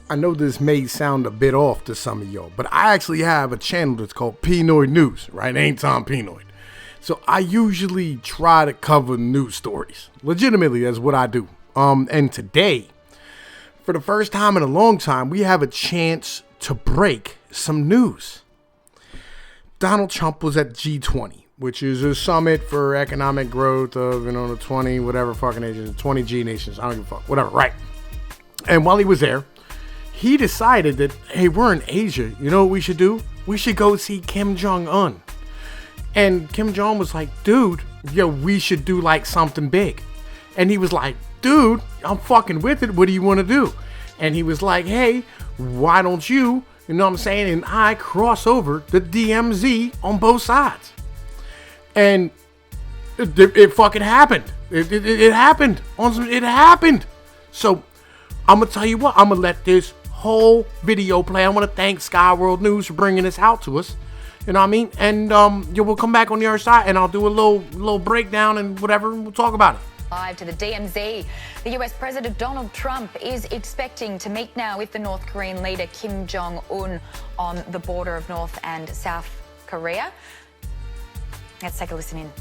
I know this may sound a bit off to some of y'all, but I actually have a channel that's called Pinoid News, right? Ain't Tom Pinoid. So I usually try to cover news stories. Legitimately, that's what I do. And today, for the first time in a long time, we have a chance to break some news. Donald Trump was at G20, which is a summit for economic growth of, the 20, whatever fucking nations, 20 G nations. I don't give a fuck, whatever, right? And while he was there, he decided that, hey, we're in Asia. You know what we should do? We should go see Kim Jong-un. And Kim Jong was like, dude, we should do like something big. And he was like, dude, I'm fucking with it. What do you want to do? And he was like, hey, why don't you know what I'm saying? And I cross over the DMZ on both sides. And it fucking happened. It happened. It happened. So I'm going to tell you what. I'm going to let this whole video play. I want to thank Sky World News for bringing this out to us. You know what I mean? And we'll come back on the other side and I'll do a little breakdown and whatever. And we'll talk about it. Live to the DMZ. The US President Donald Trump is expecting to meet now with the North Korean leader Kim Jong-un on the border of North and South Korea. Let's take a listen in.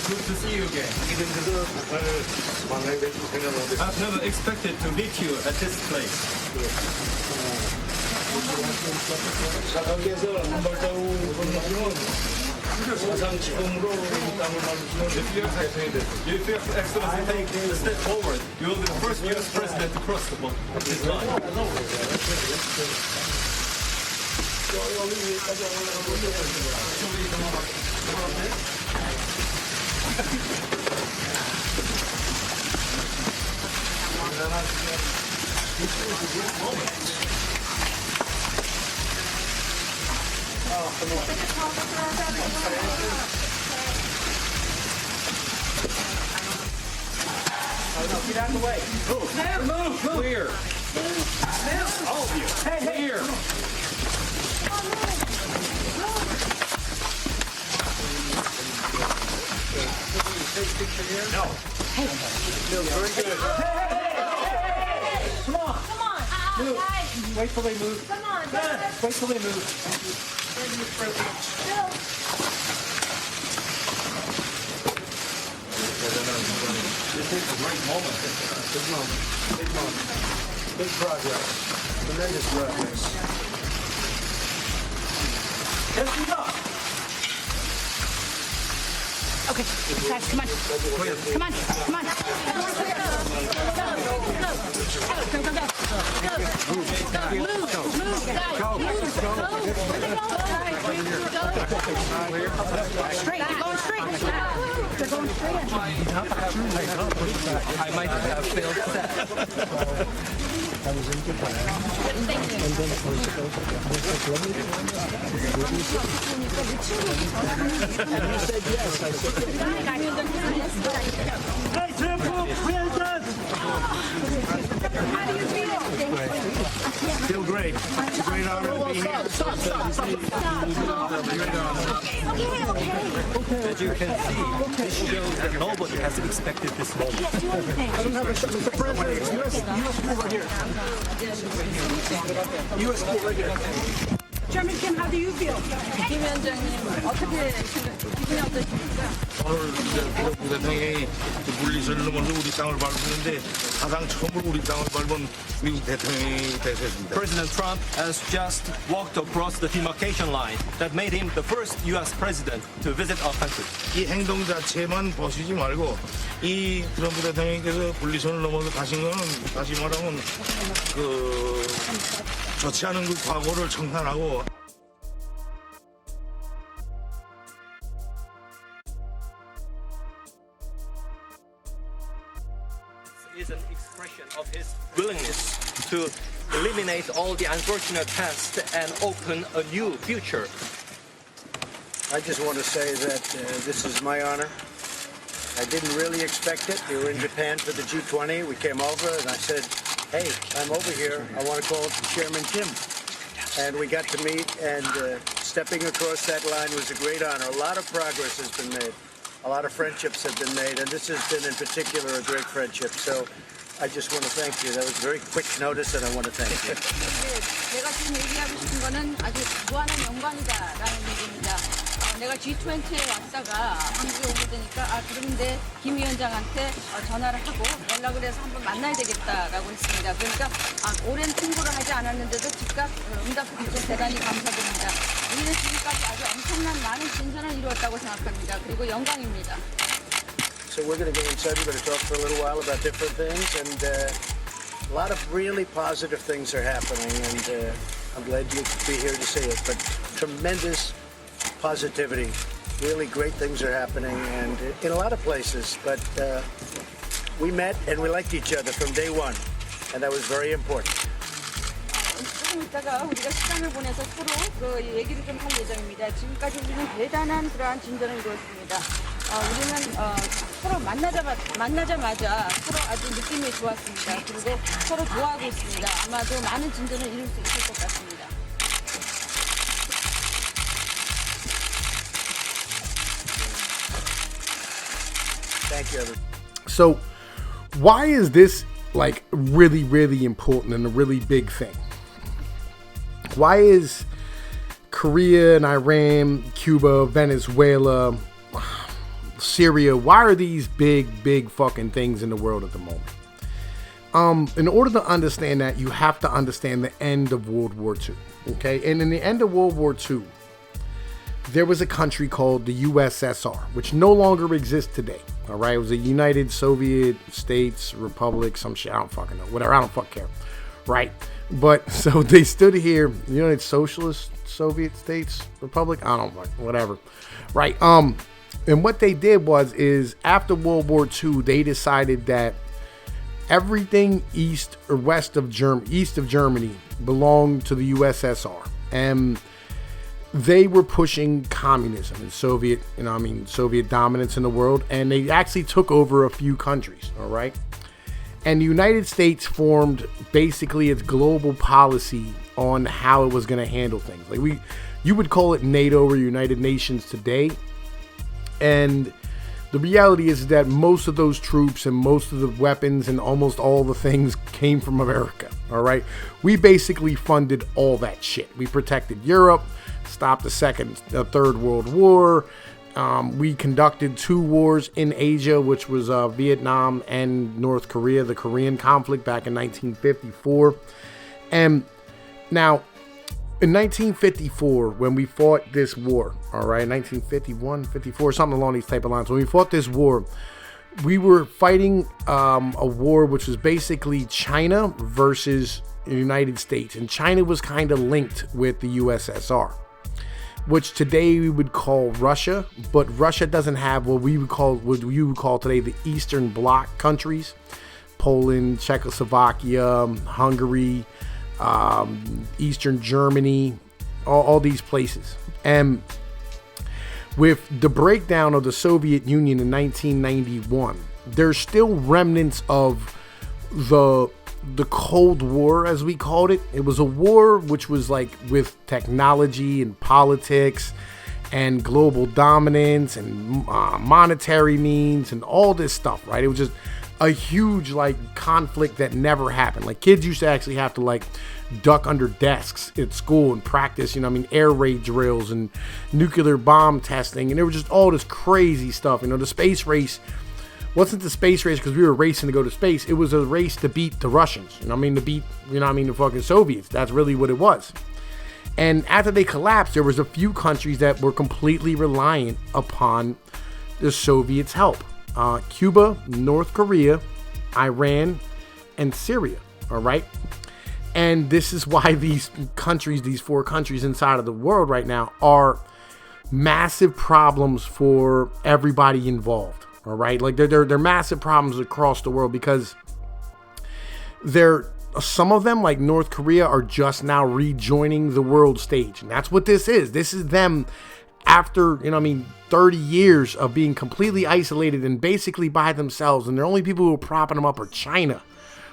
Good to see you again. I've never expected to meet you at this place. If your excellency take a step forward, you will be the first US president to cross this line. Get out of the way. Move. Clear. All of you. Hey. Clear. No. Hey. Very good. Hey. Come on. Move. Wait till they move. Come on. Wait till they move. This is a great moment. Big moment. Big progress. Tremendous progress. Let's go. Okay, guys, come on. Come on. Straight, you're going straight. They're going straight. I might have failed that. Hey, Temple, well done. How do you feel? Feel great. It's a great honor to be here. Okay. As you can see, this shows that nobody has expected this moment. I don't have a shot. Mr. President, US school right here. US school right here. Chairman Kim, how do you feel? 김 위원장님 어떻게 기분이 어떠십니까? 오늘 트럼프 대통령이 물리선을 넘어서 우리 땅을 밟았는데 사상 처음으로 우리 땅을 밟은 미국 대통령이 되셨습니다. President Trump has just walked across the demarcation line that made him the first U.S. president to visit our country. 이 행동 자체만 보시지 말고 이 트럼프 대통령께서 분리선을 넘어서 가신 거는 다시 말하면 좋지 않은 그 과거를 청산하고 is an expression of his willingness to eliminate all the unfortunate past and open a new future. I just want to say that this is my honor. I didn't really expect it. We were in Japan for the G20. We came over and I said, hey, I'm over here. I want to call Chairman Kim. And we got to meet, and stepping across that line was a great honor. A lot of progress has been made. A lot of friendships have been made, and this has been in particular a great friendship. So I just want to thank you. That was very quick notice, and I want to thank you. 내가 지금 얘기하고 싶은 거는 아주 무한한 영광이다라는 얘기입니다. 내가 G20에 왔다가 한국에 오게 되니까 그런데 김 위원장한테 전화를 하고 연락을 해서 한번 만나야 되겠다라고 했습니다. 그러니까 오랜 통보를 하지 않았는데도 즉각 응답해 주셔서 대단히 감사드립니다. 우리는 지금까지 아주 엄청난 많은 진전을 이루었다고 생각합니다. 그리고 영광입니다. So we're going to go inside. We're going to talk for a little while about different things, and a lot of really positive things are happening, and I'm glad you could be here to see it. But tremendous positivity, really great things are happening, and in a lot of places. But we met and we liked each other from day one, and that was very important. 조금 있다가 우리가 시간을 보내서 서로 그 얘기를 좀 할 예정입니다. 지금까지 우리는 대단한 그러한 진전을 이루었습니다. 우리는 서로 만나자마자 서로 아주 느낌이 좋았습니다. 그리고 서로 좋아하고 있습니다. 아마도 많은 진전을 이룰 수 있을 것 같습니다. Thank you, everyone. So, why is this like really, really important and a really big thing? Why is Korea and Iran, Cuba, Venezuela, Syria, why are these big fucking things in the world at the moment? In order to understand that, you have to understand the end of World War II. Okay, and in the end of World War II, there was a country called the USSR, which no longer exists today. All right, it was a United Soviet States Republic, some shit. I don't fucking know. Whatever. I don't fuck care. Right. But so they stood here, United Socialist Soviet States Republic. I don't fuck. Whatever. Right. And what they did is after World War II, they decided that everything east of Germany belonged to the USSR, and they were pushing communism and Soviet dominance in the world, and they actually took over a few countries, all right? And the United States formed basically its global policy on how it was going to handle things. Like you would call it NATO or United Nations today. And the reality is that most of those troops and most of the weapons and almost all the things came from America, all right? We basically funded all that shit. We protected Europe, stopped the Third World War. We conducted 2 wars in Asia, which was Vietnam and North Korea, the Korean conflict back in 1954. And now, in 1954, when we fought this war, all right, 1951, 54, something along these type of lines, when we fought this war, we were fighting a war which was basically China versus the United States. And China was kind of linked with the USSR, which today we would call Russia, but Russia doesn't have what you would call today the Eastern Bloc countries: Poland, Czechoslovakia, Hungary, Eastern Germany, all these places. And with the breakdown of the Soviet Union in 1991, there's still remnants of the Cold War, as we called it. It was a war which was like with technology and politics and global dominance and monetary means and all this stuff, right? It was just a huge like conflict that never happened. Like kids used to actually have to like duck under desks at school and practice, air raid drills and nuclear bomb testing. And there was just all this crazy stuff. The space race wasn't the space race because we were racing to go to space. It was a race to beat the Russians, to beat, the fucking Soviets. That's really what it was. And after they collapsed, there was a few countries that were completely reliant upon the Soviets' help. Cuba, North Korea, Iran, and Syria, all right? And this is why these 4 countries inside of the world right now are massive problems for everybody involved. All right, like they're massive problems across the world because they're some of them, like North Korea, are just now rejoining the world stage. And that's what this is. This is them after, 30 years of being completely isolated and basically by themselves. And the only people who are propping them up are China.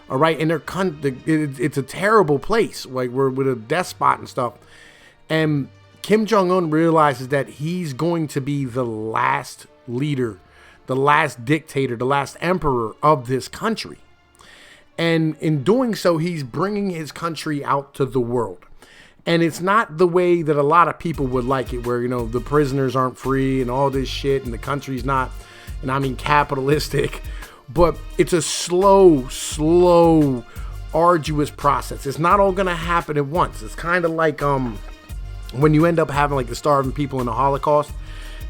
All right. And it's a terrible place. Like, we're with a despot and stuff. And Kim Jong-un realizes that he's going to be the last leader, the last dictator, the last emperor of this country. And in doing so, he's bringing his country out to the world. And it's not the way that a lot of people would like it, where, the prisoners aren't free and all this shit, and the country's not, capitalistic. But it's a slow, arduous process. It's not all going to happen at once. It's kind of like when you end up having like the starving people in the Holocaust,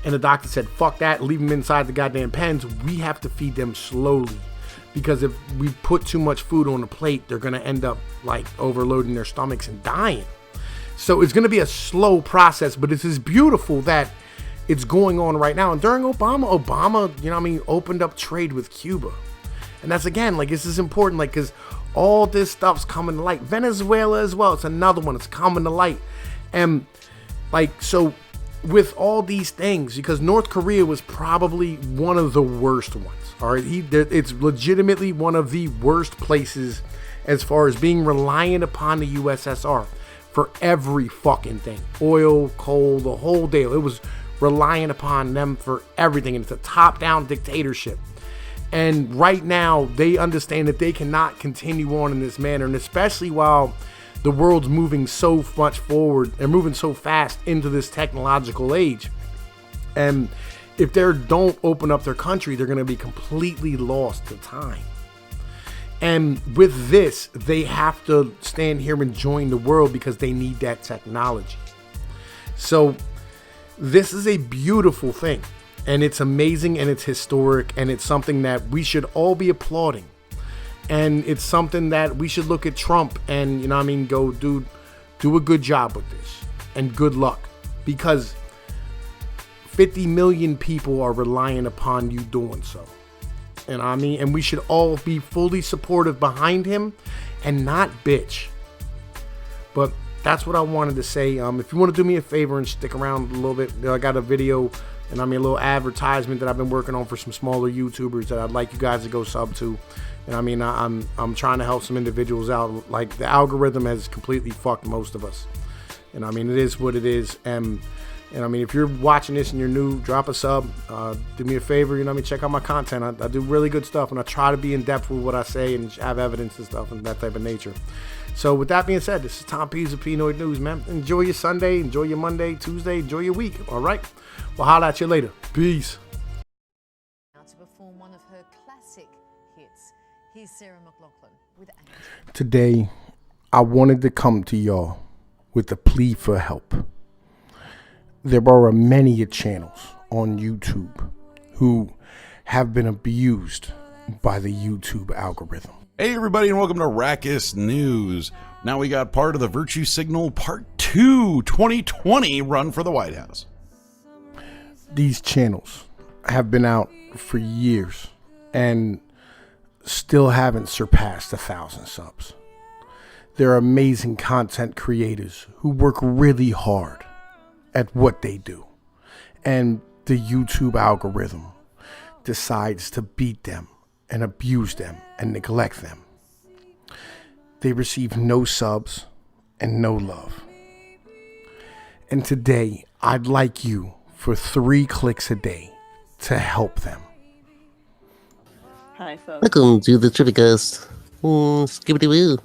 and the doctor said, fuck that, leave them inside the goddamn pens. We have to feed them slowly. Because if we put too much food on the plate, they're going to end up like overloading their stomachs and dying. So it's going to be a slow process, but it's beautiful that it's going on right now. And during Obama, opened up trade with Cuba. And that's, again, like, this is important, like, because all this stuff's coming to light. Venezuela as well. It's another one. It's coming to light. And like, so with all these things, because North Korea was probably one of the worst ones. All right, it's legitimately one of the worst places as far as being reliant upon the USSR for every fucking thing. Oil, coal, the whole deal. It was reliant upon them for everything. And it's a top-down dictatorship. And right now, they understand that they cannot continue on in this manner. And especially while the world's moving so much forward and moving so fast into this technological age. And if they don't open up their country, they're going to be completely lost to time. And with this, they have to stand here and join the world because they need that technology. So this is a beautiful thing, and it's amazing, and it's historic, and it's something that we should all be applauding. And it's something that we should look at Trump and, go do a good job with this, and good luck, because 50 million people are relying upon you doing so. And we should all be fully supportive behind him and not bitch. But that's what I wanted to say. If you want to do me a favor and stick around a little bit, I got a video and a little advertisement that I've been working on for some smaller YouTubers that I'd like you guys to go sub to. And I'm trying to help some individuals out. Like, the algorithm has completely fucked most of us. And it is what it is. And if you're watching this and you're new, drop a sub. Do me a favor, check out my content. I do really good stuff, and I try to be in depth with what I say and have evidence and stuff and that type of nature. So with that being said, this is Tom Pease of Pinoid News, man. Enjoy your Sunday, enjoy your Monday, Tuesday, enjoy your week. All right? We'll holler at you later. Peace. To perform one of her classic hits. Here's Sarah McLachlan with Angel. Today, I wanted to come to y'all with a plea for help. There are many channels on YouTube who have been abused by the YouTube algorithm. Hey everybody, and welcome to Rackus News. Now we got part of the Virtue Signal Part 2 2020 run for the White House. These channels have been out for years and still haven't surpassed 1,000 subs. They're amazing content creators who work really hard at what they do, and the YouTube algorithm decides to beat them and abuse them and neglect them. They receive no subs and no love. And today, I'd like you, for 3 clicks a day, to help them. Hi, folks. Welcome to the Trivicast. Skibbity-woo.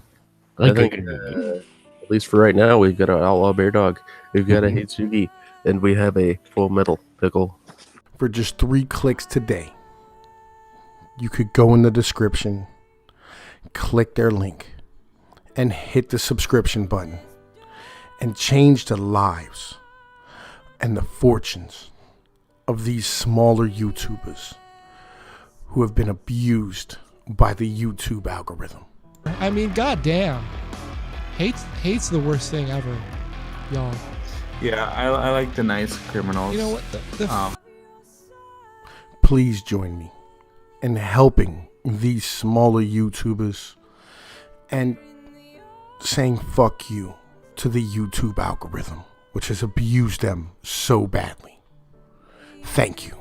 I think, at least for right now, we've got an outlaw bear dog, we've got a Hitsugi, and we have a full metal pickle. For just 3 clicks today, you could go in the description, click their link, and hit the subscription button, and change the lives and the fortunes of these smaller YouTubers who have been abused by the YouTube algorithm. I mean, goddamn, hate's the worst thing ever, y'all. Yeah, I like the nice criminals. You know what? Please join me in helping these smaller YouTubers and saying fuck you to the YouTube algorithm, which has abused them so badly. Thank you.